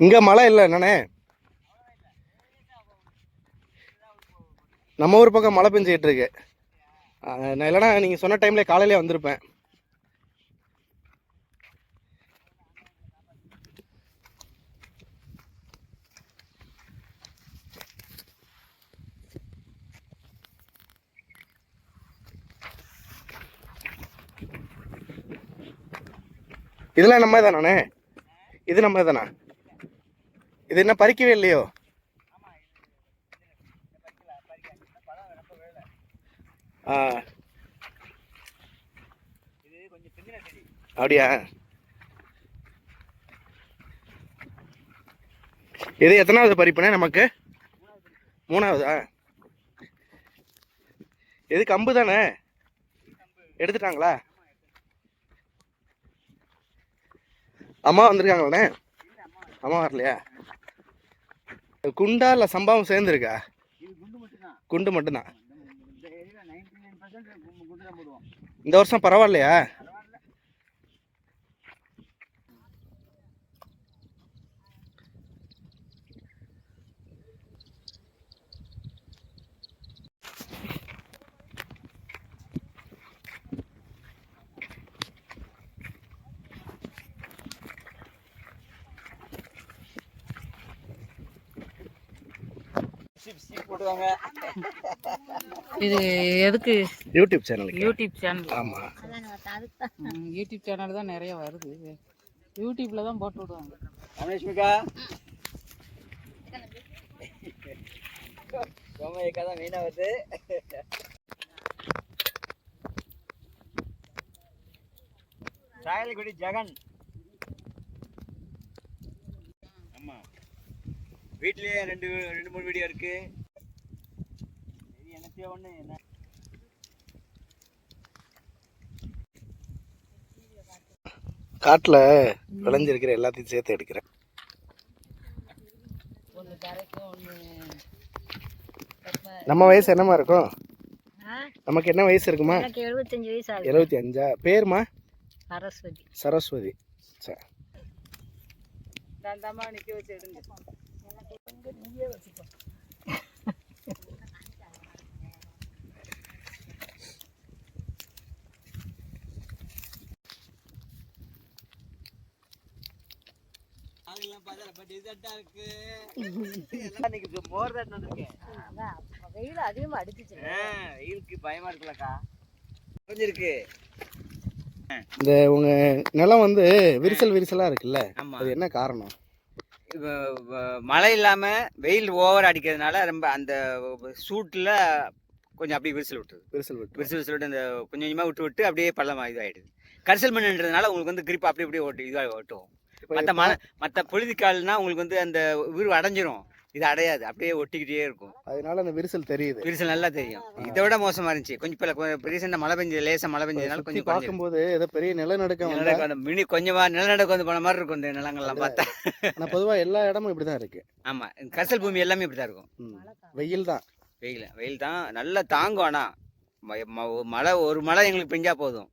இங்கே மழை இல்லை என்னண்ணே. நம்ம ஊர் பக்கம் மழை பெஞ்சிக்கிட்டு இருக்கு. நான் இல்லைனா நீங்கள் சொன்ன டைமில் காலையிலே வந்திருப்பேன். இதெல்லாம் நம்ம தானே? இது நம்ம தானே? இது என்ன பறிக்கவே இல்லையோ? அப்படியா? இது எத்தனாவது பறிப்புனே நமக்கு? மூணாவதா? எது கம்பு தானே? எடுத்துட்டாங்களா? அம்மா வந்திருக்காங்களே? அம்மா வரலையா? குண்டா இல்லை சம்பாவும் சேர்ந்துருக்கா? குண்டு மட்டும்தான். இந்த வருஷம் பரவாயில்லையா? இது எதுக்கு? YouTube channel. YouTube channel. ஆமா, யூடியூப் சேனல் தான் நிறைய வருது. யூடியூப்ல தான் போட்டு விடுவாங்க. ரமேஷ்மிகா சோமயக்கா தான் மெயினாக வருது. சாயல்குடி ஜெகன். ஆமாம், வீட்லேயே ரெண்டு மூணு வீடியோ இருக்கு. என்னத்தையோ ஒன்று என்ன காட்டில் விளைஞ்சிருக்கிற எல்லாத்தையும் சேர்த்து எடுக்கிறேன். நம்ம வயசு என்னமா இருக்கும்? நமக்கு என்ன வயசு இருக்குமா? 75 வயசு ஆகுது. 75. பேருமா? சரஸ்வதி. சரஸ்வதி. சரி. நிக்க வச்சு எடுங்க. வெயில் அதிகமா அடிச்சுச்சு. வெயிலுக்கு பயமா இருக்குல்லக்கா. குறைஞ்சிருக்கு. இந்த உங்க நிலம் வந்து விரிசல் விரிசலா இருக்குல்ல, அது என்ன காரணம்? மழை இல்லாம வெயில் ஓவர் அடிக்கிறதுனால ரொம்ப அந்த சூட்டில் கொஞ்சம் அப்படியே விரிசல் விட்டு அந்த கொஞ்சம் கொஞ்சமாக விட்டு அப்படியே பள்ளம் இதாகிடுது. கரிசல் மண்ணுன்றதுனால உங்களுக்கு வந்து கிரிப் அப்படி அப்படியே இதாக ஓட்டும். மற்ற பொழுதுக்கால்னா உங்களுக்கு வந்து அந்த உயிர் அடைஞ்சிரும். இது அடையாது, அப்படியே ஒட்டிக்கிட்டே இருக்கும். அதனால அந்த விரிசல் தெரியுது. விரிசல் நல்லா தெரியும். இதை விட மோசமா இருந்துச்சு. கொஞ்சம் ரீசெண்டாக மழை பெஞ்சது, லேசாக மழை பெஞ்சதுனால கொஞ்சம் பார்க்கும்போது ஏதோ பெரிய நிலநடுக்கம் மினி கொஞ்சமா நிலநடுக்கம் வந்து போன மாதிரி இருக்கும் இந்த நிலங்கள்லாம் பார்த்தா. ஆனால் பொதுவாக எல்லா இடமும் இப்படி தான் இருக்கு. ஆமாம், கரிசல் பூமி எல்லாமே இப்படி தான் இருக்கும். வெயில் தான் நல்லா தாங்கும். ஆனால் மழை ஒரு மழை எங்களுக்கு பெஞ்சா போதும்,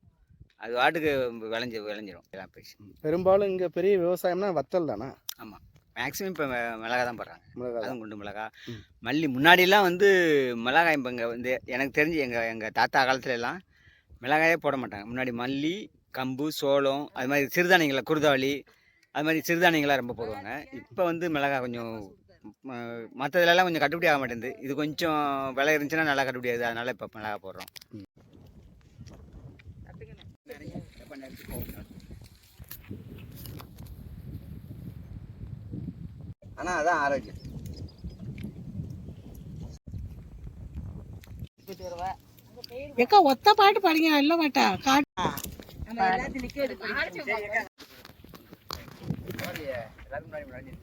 அது வாட்டுக்கு விளைஞ்சிரும் எல்லாம் போயிடுச்சு. பெரும்பாலும் இங்கே பெரிய விவசாயம்னா வத்தல் தானே? ஆமாம், மேக்ஸிமம் இப்போ மிளகாய் தான் போடுறாங்க. அதுவும் குண்டு மிளகாய், மல்லி. முன்னாடிலாம் வந்து மிளகாய் இப்போ இங்கே வந்து எனக்கு தெரிஞ்சு எங்கள் தாத்தா காலத்துல எல்லாம் மிளகாயே போட மாட்டாங்க. முன்னாடி மல்லி, கம்பு, சோளம், அது மாதிரி சிறுதானியங்களை, குருதாவளி, அது மாதிரி சிறுதானியங்களாக ரொம்ப போடுவாங்க. இப்போ வந்து மிளகாய் கொஞ்சம் மற்றதுலலாம் கொஞ்சம் கட்டுப்படி ஆக மாட்டேங்குது. இது கொஞ்சம் விலை இருந்துச்சுன்னா நல்லா கட்டுப்படி ஆகுது. அதனால் இப்போ மிளகாய் போடுறோம். ஆனால் அதான் ஆரோக்கியம். எக்கா ஒத்த பாட்டு பாடுங்க. இல்ல மாட்டா எல்லாத்தையும் நிக்க எல்லாரும் முன்னாடி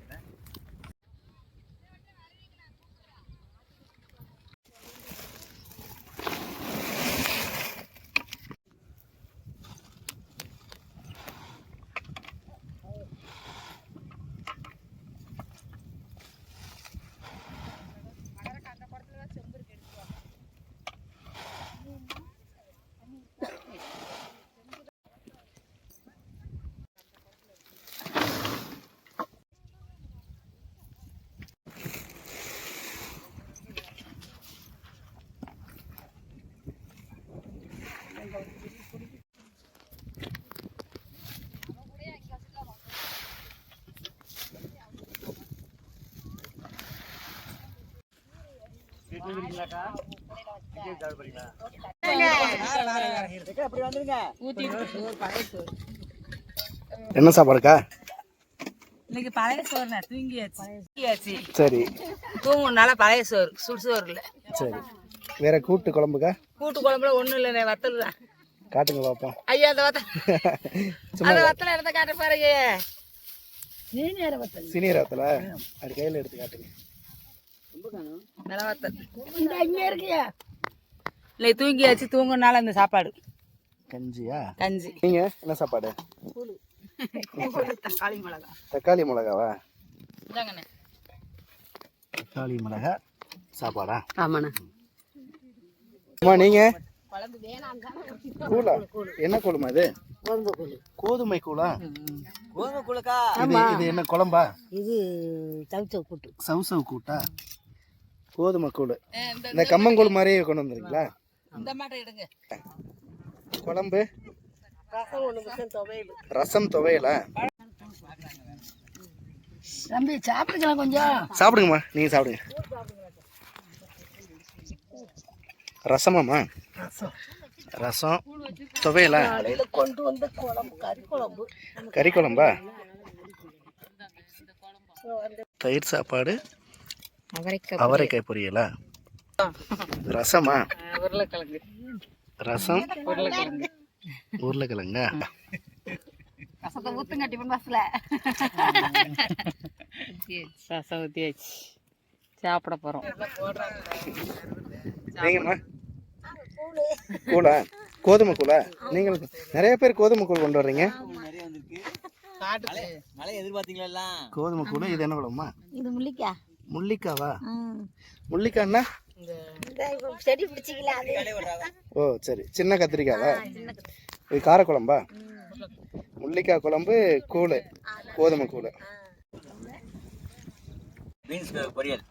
என்ன சாப்பாடுக்கா? இன்னைக்கு பழைய சோறுண்ணே, தூங்கியாச்சு. சரி தூங்குனால பழைய சோறு, சுடுசோறு இல்லை. சரி. வேற கூட்டு குழம்புக்கா? கூட்டு குழம்புல ஒன்றும் இல்லைண்ணே, வத்தல் தான். காட்டுங்க பாப்போம். ஐயா அந்த வத்தல், அந்த வத்தலை எடுத்த காட்ட பாருங்க. சீனியர் வத்தல அது கையில் எடுத்து காட்டுங்க. நல்ல வத்தல் இல்லை, தூங்கியாச்சு. தூங்குனால இந்த சாப்பாடு கஞ்சியா? கஞ்சி. நீங்க என்ன சாப்பாடு? தக்காளி மிளகா. தக்காளி மிளகாவா? இதாங்கண்ணே தக்காளி மிளகா சாப்பாடா? ஆமாண்ணே. அம்மா நீங்க கூழா? என்ன கூழுமா இது? கோதுமை கூழா? கோதுமை கூழுக்கா? இது என்ன குழம்பா? இது சவுச்சவு கூட்டு. சவுசவு கூட்டா? கோதுமை கூழ். இந்த கம்மங்கூழ் மாதிரியே கொண்டு வந்துருங்களா? இந்த மாட்டை எடுங்க. குழம்பு, ரசம் ஒன்று, துவையல். ரசம், துவையலா? தம்பி சாப்பிட்டுக்கலாம் கொஞ்சம். சாப்பிடுங்கம்மா, நீங்க சாப்பிடுங்க. ரசமாம்மா? ரசம், துவையலா? கொண்டு வந்த குழம்பு, கறி குழம்பு. கறி குழம்பா? தயிர் சாப்பாடு, அவரைக்காய் பொரியலா? ரசமா? உருளைக்கிழங்கு. ரசம், உருளைக்கிழங்கு. உருளைக்கிழங்கா? ரசத்தை ஊத்துங்க டிஃபன் பாக்ஸ்ல. ரசம் ஊற்றியாச்சு, சாப்பிட போகிறோம். நீங்கம்மா? கூழா? கோதுமை கூழா? நீங்கள் நிறைய பேர் கோதுமை கூழ் கொண்டு வர்றீங்க. மழை எதிர்பார்த்தீங்களா? கோதுமை கூழ். இது என்ன குழம்புமா? இது முள்ளிக்கா. முள்ளிக்காவா? முள்ளிக்கான்னா செடி பிடிச்சிக்கலாம். ஓ சரி, சின்ன கத்திரிக்காவா? இது காரக்குழம்பா? முள்ளிக்காய் குழம்பு, கூழ், கோதுமை கூழ். பீன்ஸ் பொரியல்.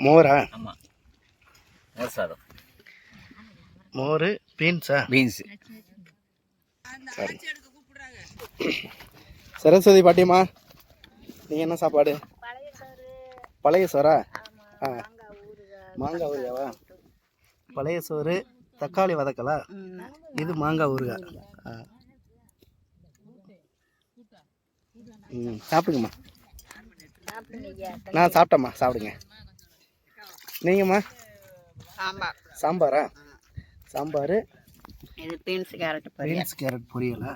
மோரா? ஆமாம், மோர் சாதம். மோர், பீன்ஸா? பீன்ஸு. சரி. சரஸ்வதி பாட்டியம்மா, நீங்கள் என்ன சாப்பாடு? பழைய சோறா? ஆ, மாங்காய் ஊறுகாவா? பழைய சோறு, தக்காளி வதக்கலா? இது மாங்காய் ஊறுகாய். ஆ, சாப்பிடுங்கம்மா. நான் சாப்பிட்டேம்மா, சாப்பிடுங்க. நீங்கம்மா? சாம்பாரா? சாம்பார், இது பீன்ஸ் கேரட் பீன்ஸ் கேரட் பொரியலா?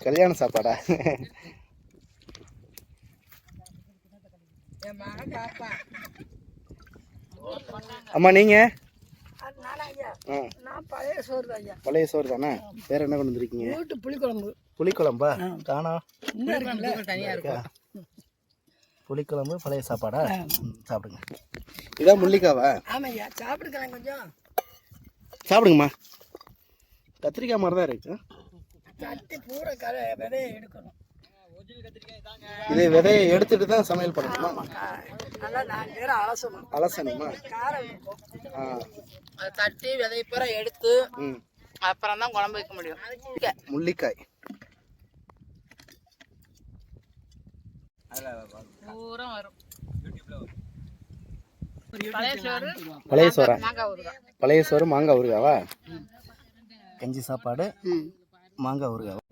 கல்யாண சாப்பாடா? அம்மா நீங்க? பழைய சோறு தானே? வேற என்ன கொண்டு வந்துருக்கீங்க? புளிக்குழம்பு. புளிக்குழம்பா? காணோம். தனியாக புளிக்குழம்பு, பழைய சாப்பாடா? சாப்பிடுங்க. இதான் முள்ளிக்காவா? ஆமாய்யா, சாப்பிடுக்கலாம் கொஞ்சம். சாப்பிடுங்கம்மா. கத்திரிக்காய் மாதிரி தான் இருக்கு. சட்டி பூரா விதையை எடுக்கணும். இது விதையை எடுத்துட்டு தான் சமையல் பண்ணணுமா? நல்லா 4 நேரம் அலசணும். அலசணுமா? ஆ, அதை தட்டி விதையை பூரா எடுத்து அப்புறம் தான் குழம்பு வைக்க முடியும். முள்ளிக்காய் பூரா வரும். பழைய சோறு, பழைய சோறா? மாங்காய் ஊறுகாய். பழைய சோறு, மாங்காய் ஊறுகாவா? கஞ்சி சாப்பாடு, மாங்காய் ஊறுகாவா?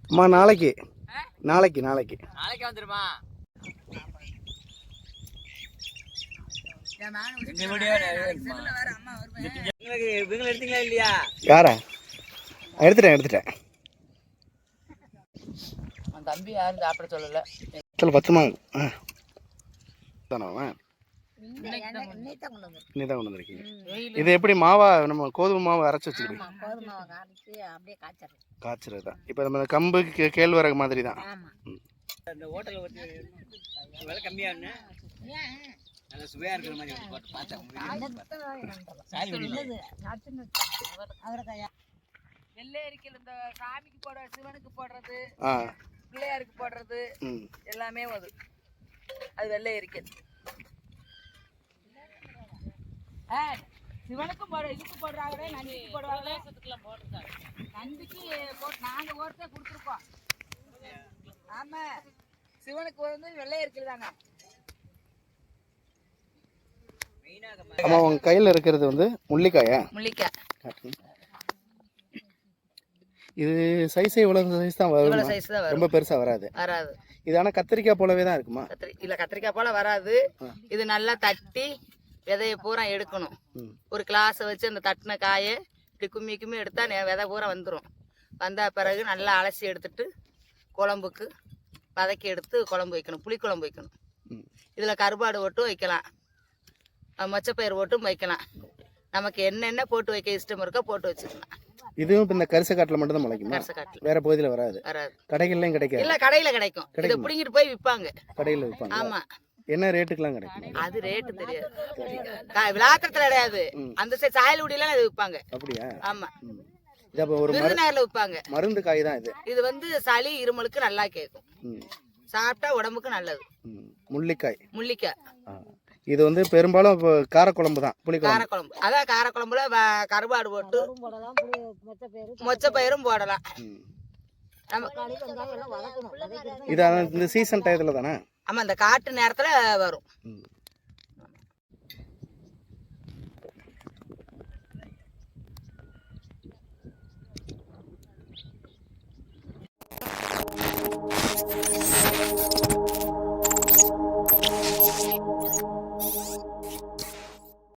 அம்மா நாளைக்கு நாளைக்கு நாளைக்கு நாளைக்கு வந்துருமா? இவங்களை எடுத்தீங்களா இல்லையா? யாரா? எடுத்துட்டேன். அந்த தம்பி யாரும் சாப்பிட சொல்லலை. 10 மாங்க தானே? இன்னி தான் கொண்டு வந்திருக்கீங்க. இது எப்படி மாவா? நம்ம கோதுமை மாவு அரைச்சி வச்சுக்கிறீங்க? காய்ச்சறது தான். இப்போ நம்ம கம்பு, கேழ்வரகு மாதிரி தான். இந்த ஹோட்டலில் விலை கம்மியானு நல்லா சுவையாக இருக்கிற மாதிரி பார்த்தேன். வெள்ளையரிக்கல் இந்த சாமிக்கு போடுற, சிவனுக்கு போடுறது, ஆ, பிள்ளையாருக்கு போடுறது எல்லாமே அது. அது வெள்ளை இருக்குது. சிவனுக்கும் இதுக்கு போடுறாங்களே, நந்திக்கு போடுவாங்களே. நந்திக்கு நாங்க ஒருத்தர் கொடுத்துருக்கோம். ஆமா, சிவனுக்கு வந்து வெள்ளை இருக்குது தாங்க. ஆமா, உங்க கையில இருக்கிறது வந்து முள்ளிக்காயா? முள்ளிக்காய். இது சைஸே இவ்வளவு சைஸ் தான் இவ்வளவு வரும், சைஸ் தான் வரும், ரொம்ப பெருசா வராது. வராது. இது ஆனா கத்திரிக்காய் போலவே தான் இருக்குமா? இல்ல, கத்திரிக்காய் போல வராது. இது நல்லா தட்டி விதைய பூரா எடுக்கணும். ஒரு கிளாஸை வச்சு அந்த தட்டின காயை இப்படி கும்மி கும்மி எடுத்தா விதை பூரா வந்துடும். வந்த பிறகு நல்லா அலசி எடுத்துட்டு குழம்புக்கு வதக்கி எடுத்து குழம்பு வைக்கணும், புளி குழம்பு வைக்கணும். இதில் கருவாடு போட்டும் வைக்கலாம், மொச்சப்பயிர் போட்டும் வைக்கலாம். நமக்கு என்னென்ன போட்டு வைக்க இஷ்டம் இருக்கோ போட்டு வச்சுக்கலாம். இதுவும் இப்ப இந்த கரிசை காட்டுல மட்டும் தான் முளைக்குமா? கரிசை காட்டுல, வேற பகுதியில வராது. வராது. கடைகள்லயும் கிடைக்காது? இல்ல, கடையில கிடைக்கும். இதை பிடிங்கிட்டு போய் விற்பாங்க. கடையில விற்பாங்க. ஆமா. என்ன ரேட்டுக்கெல்லாம் கிடைக்கும்? அது ரேட்டு தெரியாது, விளாக்கத்துல கிடையாது. அந்த சைடு சாயல்குடியெல்லாம் இது விற்பாங்க. அப்படியா? ஆமா, இது அப்ப ஒரு விருதுநகர்ல விற்பாங்க. மருந்து காய் தான் இது. இது வந்து சளி இருமலுக்கு நல்லா கேட்கும், சாப்பிட்டா உடம்புக்கு நல்லது. முள்ளிக்காய், முள்ளிக்காய். இது வந்து பெரும்பாலும் காரக்குழம்பு தான், புளிக்குழம்பு. காரக்குழம்பு, அதான் காரக்குழம்புல கருவாடு போட்டு மொச்சப்பயிரும் போடலாம். இது இந்த சீசன் டயத்துல தானே? ஆமா, இந்த காட்டு நேரத்துல வரும்.